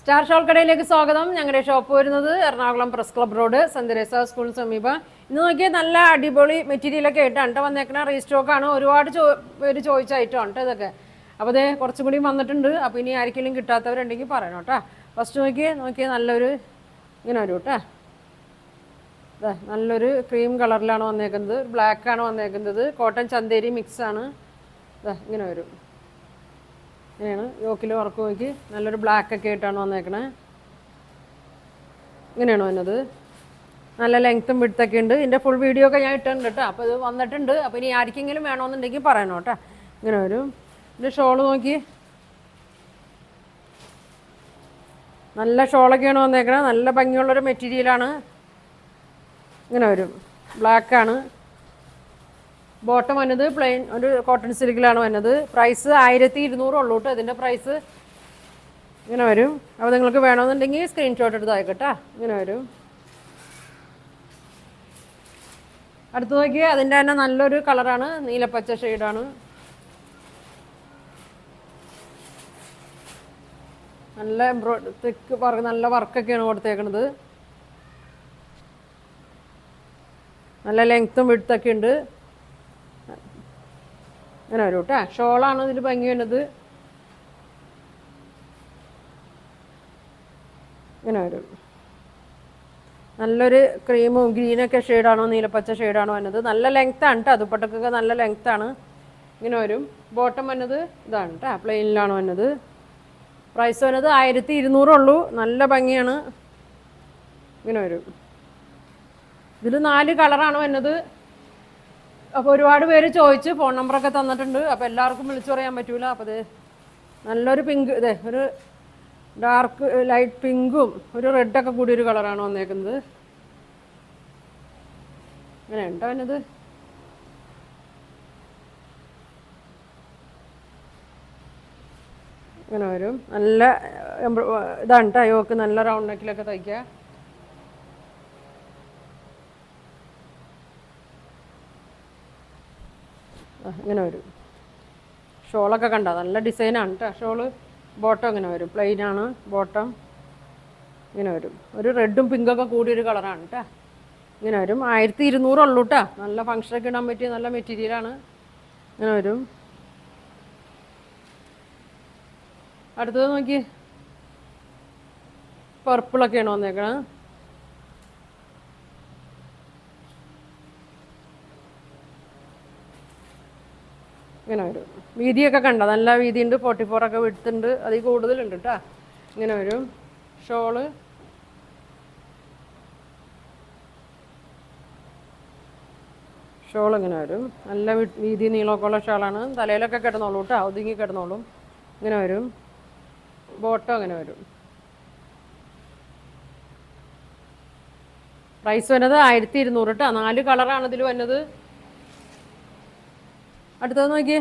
Star shawl കടയിലേക്ക് സ്വാഗതം. ഞങ്ങളുടെ ഷോപ്പ് വരുന്നത് Ernakulam press club road saint Teresa സ്കൂളിന് സമീപം. ഇന്ന് നോക്കിയാൽ നല്ല അടിപൊളി മെറ്റീരിയലൊക്കെ ആയിട്ടാണ് വന്നേക്കണ. റീസ്റ്റോക്കാണ്. ഒരുപാട് പേര് ചോദിച്ച ഐറ്റമാണ് കേട്ടോ ഇതൊക്കെ. അപ്പോൾ അതേ കുറച്ചും കൂടി വന്നിട്ടുണ്ട്. അപ്പോൾ ഇനി ആർക്കെങ്കിലും കിട്ടാത്തവരുണ്ടെങ്കിൽ പറയണം കേട്ടോ. ഫസ്റ്റ് നോക്കിയാൽ നല്ലൊരു ഇങ്ങനെ വരും കേട്ടോ. അതെ, നല്ലൊരു ക്രീം കളറിലാണ് വന്നേക്കുന്നത്. ബ്ലാക്കാണ് വന്നേക്കുന്നത്. കോട്ടൺ ചന്തേരി മിക്സാണ്. അതെ, ഇങ്ങനെ വരും. ഇങ്ങനെയാണ് യോക്കിൽ വർക്ക് നോക്കി നല്ലൊരു ബ്ലാക്കൊക്കെ ആയിട്ടാണ് വന്നേക്കണേ. ഇങ്ങനെയാണ് വന്നത്. നല്ല ലെങ്ത്തും വിഡ്ത്തൊക്കെ ഉണ്ട്. ഇതിൻ്റെ ഫുൾ വീഡിയോ ഒക്കെ ഞാൻ ഇട്ടിട്ടുണ്ട് കേട്ടോ. അപ്പോൾ ഇത് വന്നിട്ടുണ്ട്. അപ്പോൾ ഇനി ആർക്കെങ്കിലും വേണമെന്നുണ്ടെങ്കിൽ പറയണം കേട്ടോ. ഇങ്ങനെ വരും. ഇതിൻ്റെ ഷോള് നോക്കി നല്ല ഷോളൊക്കെയാണ് വന്നേക്കണേ. നല്ല ഭംഗിയുള്ളൊരു മെറ്റീരിയലാണ്. ഇങ്ങനെ വരും. ബ്ലാക്കാണ്. ബോട്ടം വന്നത് പ്ലെയിൻ ഒരു കോട്ടൺ സിൽക്കിലാണ് വന്നത്. പ്രൈസ് 1200 ഉള്ളൂ കേട്ടോ ഇതിൻ്റെ പ്രൈസ്. ഇങ്ങനെ വരും. അപ്പോൾ നിങ്ങൾക്ക് വേണമെന്നുണ്ടെങ്കിൽ സ്ക്രീൻഷോട്ട് എടുത്ത് അയക്കട്ടെ. ഇങ്ങനെ വരും. അടുത്ത് നോക്കിയാൽ അതിൻ്റെ തന്നെ നല്ലൊരു കളറാണ്. നീലപ്പച്ച ഷെയ്ഡാണ്. നല്ല നല്ല വർക്കൊക്കെയാണ് കൊടുത്തേക്കണത്. നല്ല ലെങ്ത്തും വിഡ്ത്തൊക്കെ ഉണ്ട്. ഇങ്ങനെ വരും കേട്ടോ. ഷോളാണ് ഇതിൽ ഭംഗി വരുന്നത്. ഇങ്ങനെ വരും. നല്ലൊരു ക്രീമും ഗ്രീനൊക്കെ ഷെയ്ഡാണോ നീലപ്പച്ച ഷെയ്ഡാണോ വന്നത്. നല്ല ലെങ്ത്താണ് കേട്ടോ. ദുപ്പട്ടക്കൊക്കെ നല്ല ലെങ്ത്താണ്. ഇങ്ങനെ വരും. ബോട്ടം വന്നത് ഇതാണ് കേട്ടോ. പ്ലെയിനിലാണ് വന്നത്. പ്രൈസ് വന്നത് 1200 ഉള്ളൂ. നല്ല ഭംഗിയാണ്. ഇങ്ങനെ വരും. ഇതിൽ 4 കളറാണ് വന്നത്. അപ്പോൾ ഒരുപാട് പേര് ചോദിച്ച് ഫോൺ നമ്പറൊക്കെ തന്നിട്ടുണ്ട്. അപ്പോൾ എല്ലാവർക്കും വിളിച്ചു പറയാൻ പറ്റൂല. അപ്പോൾ ഇത് നല്ലൊരു പിങ്ക്, ഇതേ ഒരു ഡാർക്ക് ലൈറ്റ് പിങ്കും ഒരു റെഡൊക്കെ കൂടി ഒരു കളറാണ് വന്നേക്കുന്നത്. ഇങ്ങനെ ഉണ്ടോ വന്നത്. ഇങ്ങനെ വരും. നല്ല ഇതാണ് കേട്ടോ. യോക്ക് നല്ല റൗണ്ട് നെക്കിലൊക്കെ തയ്ക്കുക. ഇങ്ങനെ വരും. ഷോളൊക്കെ കണ്ടോ നല്ല ഡിസൈനാണ് കേട്ടോ ഷോള്. ബോട്ടം ഇങ്ങനെ വരും. പ്ലെയിനാണ് ബോട്ടം. ഇങ്ങനെ വരും. ഒരു റെഡും പിങ്കൊക്കെ കൂടിയൊരു കളറാണ് കേട്ടോ. ഇങ്ങനെ വരും. 1200 ഉള്ളൂ കേട്ടോ. നല്ല ഫങ്ഷനൊക്കെ ഇടാൻ പറ്റിയ നല്ല മെറ്റീരിയലാണ്. ഇങ്ങനെ വരും. അടുത്തത് നോക്കി പർപ്പിളൊക്കെയാണ് വന്നേക്കണത്. ഇങ്ങനെ വരും. വീതിയൊക്കെ കണ്ടോ നല്ല വീതിയുണ്ട്. 44 ഒക്കെ വിടുത്തുണ്ട്. അതിൽ കൂടുതലുണ്ട് കേട്ടോ. ഇങ്ങനെ വരും. ഷോള് ഇങ്ങനെ വരും. നല്ല വീതി നീളമൊക്കെ ഉള്ള ഷാളാണ്. തലയിലൊക്കെ കിടന്നോളൂ കേട്ടോ. ഒതുങ്ങി കിടന്നോളും. ഇങ്ങനെ വരും. ബോട്ടം ഇങ്ങനെ വരും. പ്രൈസ് വരുന്നത് 1200 കേട്ടോ. 4 കളറാണ് ഇതിൽ വന്നത്. അടുത്തത് നോക്കിയേ.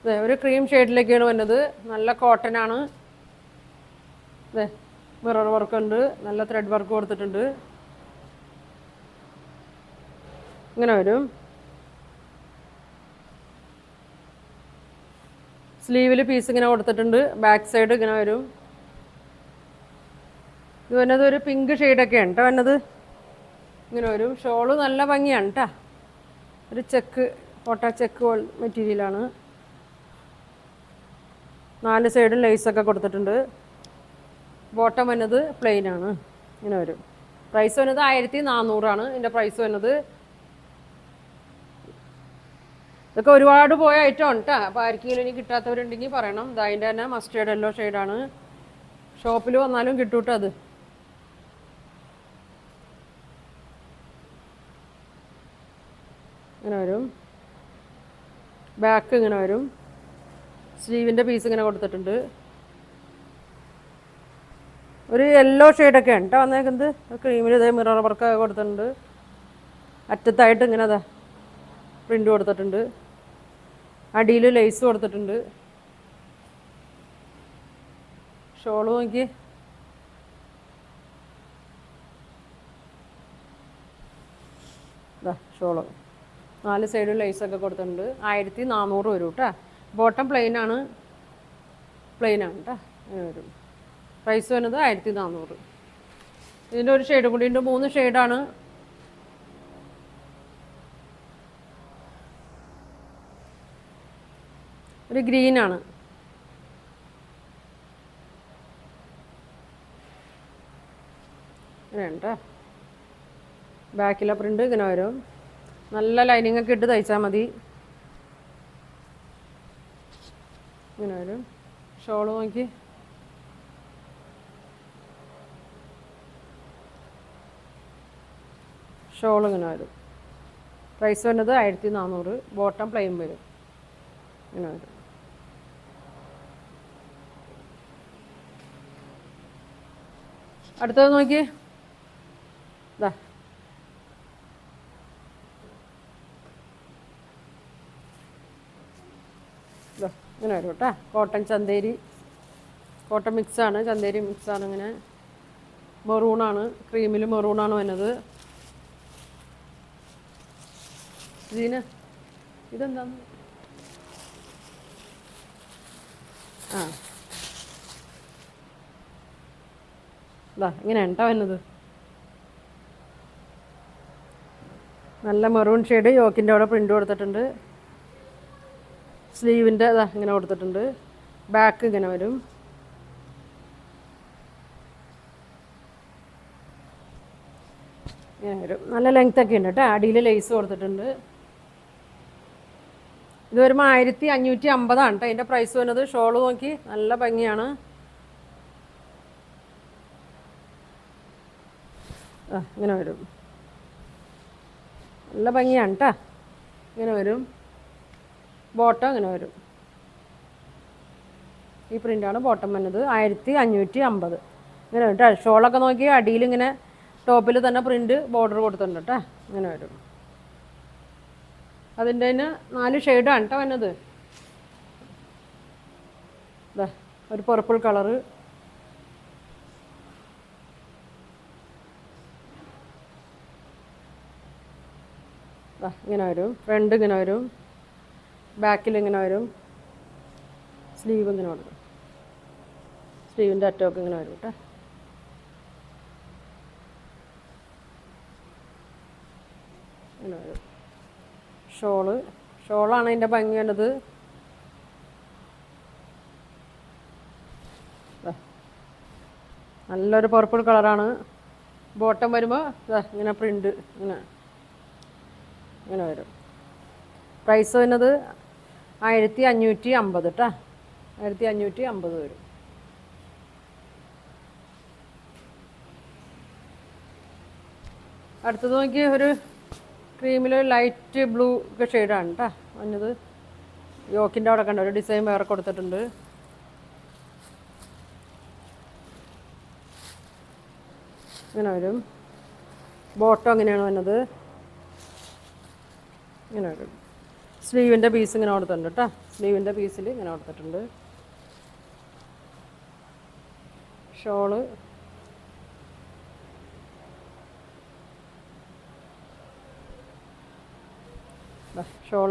അതെ, ഒരു ക്രീം ഷെയ്ഡിലേക്കാണ് വന്നത്. നല്ല കോട്ടനാണ്. അതെ, മിറർ വർക്ക് ഉണ്ട്. നല്ല ത്രെഡ് വർക്ക് കൊടുത്തിട്ടുണ്ട്. ഇങ്ങനെ വരും. സ്ലീവിൽ പീസ് ഇങ്ങനെ കൊടുത്തിട്ടുണ്ട്. ബാക്ക് സൈഡ് ഇങ്ങനെ വരും. ഇത് വന്നത് ഒരു പിങ്ക് ഷെയ്ഡൊക്കെയാണ് കേട്ടോ വന്നത്. ഇങ്ങനെ വരും. ഷോള് നല്ല ഭംഗിയാണ് കേട്ടോ. ഒരു ചെക്ക് ചെക്ക് മെറ്റീരിയലാണ്. 4 സൈഡും ലേസൊക്കെ കൊടുത്തിട്ടുണ്ട്. ബോട്ടം വന്നത് പ്ലെയിനാണ്. ഇങ്ങനെ വരും. പ്രൈസ് വന്നത് 1400 ഇതിൻ്റെ പ്രൈസ് വന്നത്. ഇതൊക്കെ ഒരുപാട് പോയ ഐറ്റമാണ് കേട്ടോ. അപ്പോൾ ആർക്കെങ്കിലും ഇനി കിട്ടാത്തവരുണ്ടെങ്കിൽ പറയണം. അതിൻ്റെ തന്നെ മസ്റ്റേർഡ് യെല്ലോ ഷെയ്ഡാണ്. ഷോപ്പിൽ വന്നാലും കിട്ടും കേട്ടോ അത്. ഇങ്ങനെ വരും. ബാക്ക് ഇങ്ങനെ വരും. സ്ലീവിൻ്റെ പീസ് ഇങ്ങനെ കൊടുത്തിട്ടുണ്ട്. ഒരു യെല്ലോ ഷെയ്ഡൊക്കെയാണ് കേട്ടോ വന്നേക്കുന്നത്. ക്രീമിൽ ഇതേ മിറർ വർക്കൊക്കെ കൊടുത്തിട്ടുണ്ട്. അറ്റത്തായിട്ട് ഇങ്ങനെ അതാ പ്രിൻ്റ് കൊടുത്തിട്ടുണ്ട്. അടിയിൽ ലേസ് കൊടുത്തിട്ടുണ്ട്. ഷോള് നോക്കി. ഇതാ ഷോള് 4 സൈഡും ലേസൊക്കെ കൊടുത്തിട്ടുണ്ട്. 1400 വരും കേട്ടോ. ബോട്ടം പ്ലെയിനാണ് കേട്ടോ. അങ്ങനെ വരും. പ്രൈസ് വരുന്നത് 1400. ഇതിൻ്റെ ഒരു ഷെയ്ഡ് കൂടി ഉണ്ട്, 3 ഷെയ്ഡാണ്. ഒരു ഗ്രീനാണ്. വേണ്ട ബാക്കിലെ പ്രിൻ്റ് ഇങ്ങനെ വരും. നല്ല ലൈനിങ് ഒക്കെ ഇട്ട് തയ്ച്ചാൽ മതി. ഇങ്ങനെ വരും. ഷോള് നോക്കി, ഷോൾ ഇങ്ങനെ വരും. പ്രൈസ് വരുന്നത് 1400. ബോട്ടം പ്ലെയിൻ വരും. ഇങ്ങനെ വരും. അടുത്തത് നോക്കി, ഇതാ ഇങ്ങനെ വരും കേട്ടോ. കോട്ടൺ ചന്തേരി, കോട്ടൺ മിക്സാണ്, ചന്തേരി മിക്സാണ്. ഇങ്ങനെ മെറൂണാണ്, ക്രീമിൽ മെറൂണാണ് വരുന്നത്. ഇതിന് ഇതെന്താന്ന് ഇതാ ഇങ്ങനെയാണ് കേട്ടോ വരുന്നത്. നല്ല മെറൂൺ ഷെയ്ഡ്. യോക്കിൻ്റെ അവിടെ പ്രിൻ്റ് കൊടുത്തിട്ടുണ്ട്. സ്ലീവിൻ്റെ ഇതാ ഇങ്ങനെ കൊടുത്തിട്ടുണ്ട്. ബാക്ക് ഇങ്ങനെ വരും. ഇങ്ങനെ വരും. നല്ല ലെങ്ത് ഒക്കെ ഉണ്ട് കേട്ടോ. അടിയിൽ ലേസ് കൊടുത്തിട്ടുണ്ട്. ഇത് വരുമ്പോൾ 1550 കേട്ടോ അതിൻ്റെ പ്രൈസ് വരുന്നത്. ഷോള് നോക്കി, നല്ല ഭംഗിയാണ്. ഇങ്ങനെ വരും. നല്ല ഭംഗിയാണ് കേട്ടോ. ഇങ്ങനെ വരും. ബോട്ടം ഇങ്ങനെ വരും. ഈ പ്രിൻ്റാണ് ബോട്ടം വന്നത്. 1550 ഇങ്ങനെ വരും കേട്ടോ. ഷോളൊക്കെ നോക്കി അടിയിൽ ഇങ്ങനെ ടോപ്പിൽ തന്നെ പ്രിൻ്റ് ബോർഡർ കൊടുത്തിട്ടുണ്ട് കേട്ടോ. ഇങ്ങനെ വരും. അതിൻ്റെ തന്നെ 4 ഷെയ്ഡാണ് കേട്ടോ വന്നത്. ഇതാ ഒരു പർപ്പിൾ കളറ്, ഇങ്ങനെ വരും. ഫ്രണ്ട് ഇങ്ങനെ വരും. ബാക്കിൽ ഇങ്ങനെ വരും. സ്ലീവ് ഇങ്ങനെ കൊടുക്കും. സ്ലീവിൻ്റെ അറ്റമൊക്കെ ഇങ്ങനെ വരും കേട്ടോ. ഇങ്ങനെ വരും. ഷോളാണ് അതിൻ്റെ ഭംഗി വേണ്ടത്. നല്ലൊരു പർപ്പിൾ കളറാണ്. ബോട്ടം വരുമ്പോൾ ഇങ്ങനെ പ്രിൻ്റ് ഇങ്ങനെ വരും. പ്രൈസ് വരുന്നത് 1550 കേട്ടോ. 1550 വരും. അടുത്തത് നോക്കി, ഒരു ക്രീമിൽ ലൈറ്റ് ബ്ലൂ ഒക്കെ ഷെയ്ഡാണ് കേട്ടോ വന്നത്. യോക്കിൻ്റെ അവിടെ കണ്ട ഒരു ഡിസൈൻ വേറെ കൊടുത്തിട്ടുണ്ട്. ഇങ്ങനെ വരും. ബോട്ടം അങ്ങനെയാണ് വന്നത്. ഇങ്ങനെ വരും. സ്ലീവിൻ്റെ പീസ് ഇങ്ങനെ കൊടുത്തിട്ടുണ്ട് കേട്ടോ. സ്ലീവിൻ്റെ പീസിൽ ഇങ്ങനെ കൊടുത്തിട്ടുണ്ട്. ഷോള്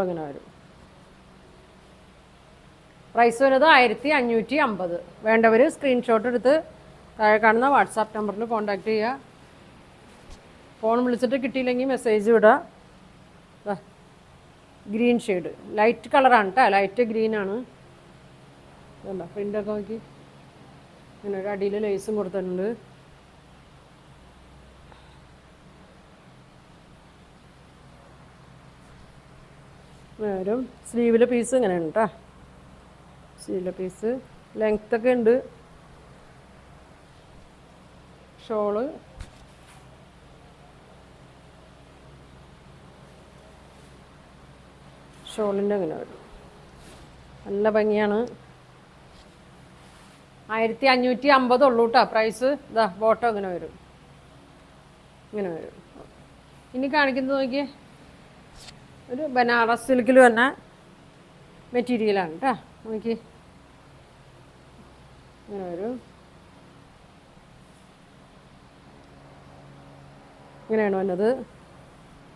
ഇങ്ങനെ വരും. പ്രൈസ് വരുന്നത് 1550. വേണ്ടവർ സ്ക്രീൻഷോട്ട് എടുത്ത് താഴെ കാണുന്ന വാട്സാപ്പ് നമ്പറിൽ കോൺടാക്റ്റ് ചെയ്യുക. ഫോൺ വിളിച്ചിട്ട് കിട്ടിയില്ലെങ്കിൽ മെസ്സേജ് വിടുക. ഗ്രീൻ ഷെയ്ഡ് ലൈറ്റ് കളറാണ് കേട്ടോ. ലൈറ്റ് ഗ്രീനാണ്. അല്ല പ്രിൻ്റൊക്കെ നോക്കി, ഇങ്ങനെ ഒരു അടിയിൽ ലേസും കൊടുത്തിട്ടുണ്ട്. വരും. സ്ലീവിലെ പീസ് ഇങ്ങനെയാണ് കേട്ടോ. സ്ലീവിലെ പീസ് ലെങ്ത്തൊക്കെ ഉണ്ട്. ഷോള് ഷോളിൻ്റെ അങ്ങനെ വരും. നല്ല ഭംഗിയാണ്. 1550 ഉള്ളൂ കേട്ടോ പ്രൈസ്. ഇതാ ബോട്ടം ഇങ്ങനെ വരും. ഇങ്ങനെ വരും. ഇനി കാണിക്കുന്നത് നോക്കിയേ, ഒരു ബനാറസ് സിൽക്കിൽ വന്ന മെറ്റീരിയലാണ് കേട്ടോ. നോക്കി ഇങ്ങനെ വരും. ഇങ്ങനെയാണ് വന്നത്.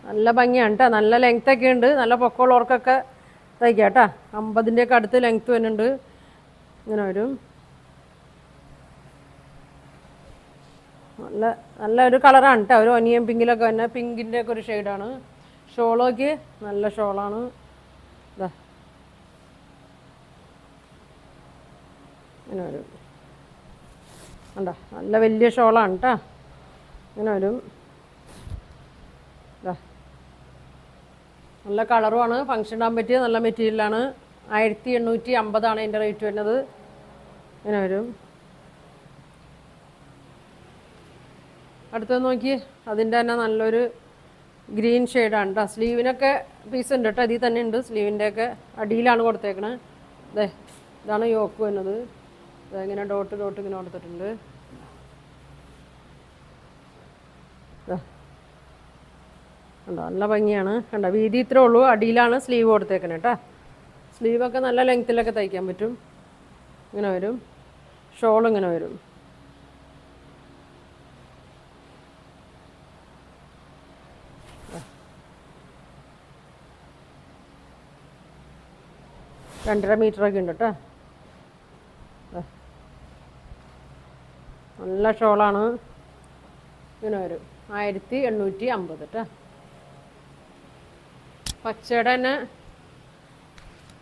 നല്ല ഭംഗിയാണ് കേട്ടോ. നല്ല ലെങ്ത്തൊക്കെ ഉണ്ട്. നല്ല പൊക്കമുള്ളവർക്കൊക്കെ തയ്ക്കാം കേട്ടോ. 50ൻ്റെയൊക്കെ അടുത്ത് ലെങ്ത്ത് വരുന്നുണ്ട്. ഇങ്ങനെ വരും. നല്ല നല്ലൊരു കളറാണ് കേട്ടോ, ഒരു ഒനിയൻ പിങ്കിലൊക്കെ തന്നെ, പിങ്കിൻ്റെ ഒക്കെ ഒരു ഷെയ്ഡാണ്. ഷോളൊക്കെ നല്ല ഷോളാണ്. ഇതാ ഇങ്ങനെ വരും കണ്ടോ, നല്ല വലിയ ഷോളാണ് കേട്ടോ. ഇങ്ങനെ വരും. ഇതാ നല്ല കളറുമാണ്, ഫങ്ഷൻ ഇടാൻ പറ്റിയ നല്ല മെറ്റീരിയലാണ്. 1850 ഇതിൻ്റെ റേറ്റ് വരുന്നത്. ഇങ്ങനെ വരും. അടുത്തത് നോക്കി, അതിൻ്റെ തന്നെ നല്ലൊരു ഗ്രീൻ ഷെയ്ഡാണ് കേട്ടോ. സ്ലീവിനൊക്കെ പീസ് ഉണ്ട് കേട്ടോ, ഇതിൽ തന്നെ ഉണ്ട്. സ്ലീവിൻ്റെയൊക്കെ അടിയിലാണ് കൊടുത്തേക്കണത്. അതെ, ഇതാണ് യോക്ക് വരുന്നത്. ഇങ്ങനെ ഡോട്ട് ഇങ്ങനെ കൊടുത്തിട്ടുണ്ട്. കണ്ടോ, നല്ല ഭംഗിയാണ്. കണ്ടോ, വീതി ഇത്രേ ഉള്ളൂ. അടിയിലാണ് സ്ലീവ് കൊടുത്തേക്കണേ കേട്ടോ. സ്ലീവൊക്കെ നല്ല ലെങ്ത്തിലൊക്കെ തയ്ക്കാൻ പറ്റും. ഇങ്ങനെ വരും. ഷോൾ ഇങ്ങനെ വരും. രണ്ടര മീറ്ററൊക്കെ ഉണ്ട് കേട്ടോ. നല്ല ഷോളാണ്. ഇങ്ങനെ വരും. 1850 കേട്ടോ. പച്ചയുടെ തന്നെ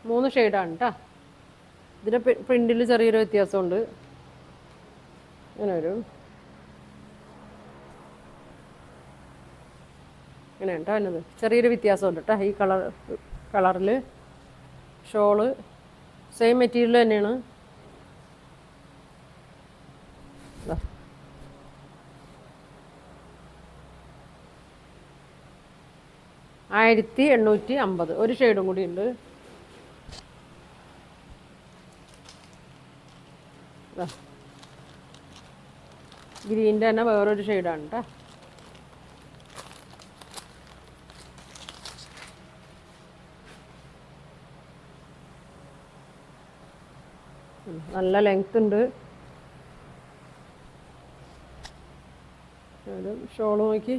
3 ഷെയ്ഡാണ് കേട്ടോ. ഇതിൻ്റെ പ്രിൻറ്റിൽ ചെറിയൊരു വ്യത്യാസമുണ്ട്. ഇങ്ങനെ വരും. ഇങ്ങനെ കേട്ടോ എന്നത് ചെറിയൊരു വ്യത്യാസമുണ്ട് കേട്ടോ. ഈ കളറിൽ ഷോള് സെയിം മെറ്റീരിയൽ തന്നെയാണ്. 1850. ഒരു ഷെയ്ഡും കൂടി ഉണ്ട്. ഗ്രീൻ്റെ തന്നെ വേറൊരു ഷെയ്ഡാണ് കേട്ടോ. നല്ല ലെങ്ത് ഉണ്ട്. ഷോള് നോക്കി.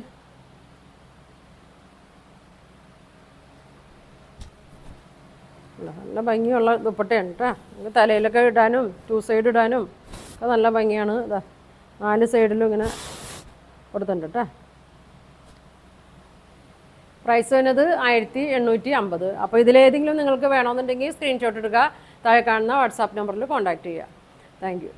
നല്ല ഭംഗിയുള്ള ദുപ്പട്ടയാണ് കേട്ടോ. നമുക്ക് തലയിലൊക്കെ ഇടാനും 2 സൈഡ് ഇടാനും ഒക്കെ നല്ല ഭംഗിയാണ്. ഇതാ 4 സൈഡിലും ഇങ്ങനെ കൊടുത്തിട്ടുണ്ട് കേട്ടോ. പ്രൈസ് വരുന്നത് 1850. അപ്പോൾ ഇതിലേതെങ്കിലും നിങ്ങൾക്ക് വേണമെന്നുണ്ടെങ്കിൽ സ്ക്രീൻഷോട്ട് എടുക്കുക. താഴെ കാണുന്ന വാട്സാപ്പ് നമ്പറിൽ കോൺടാക്റ്റ് ചെയ്യുക. Thank you.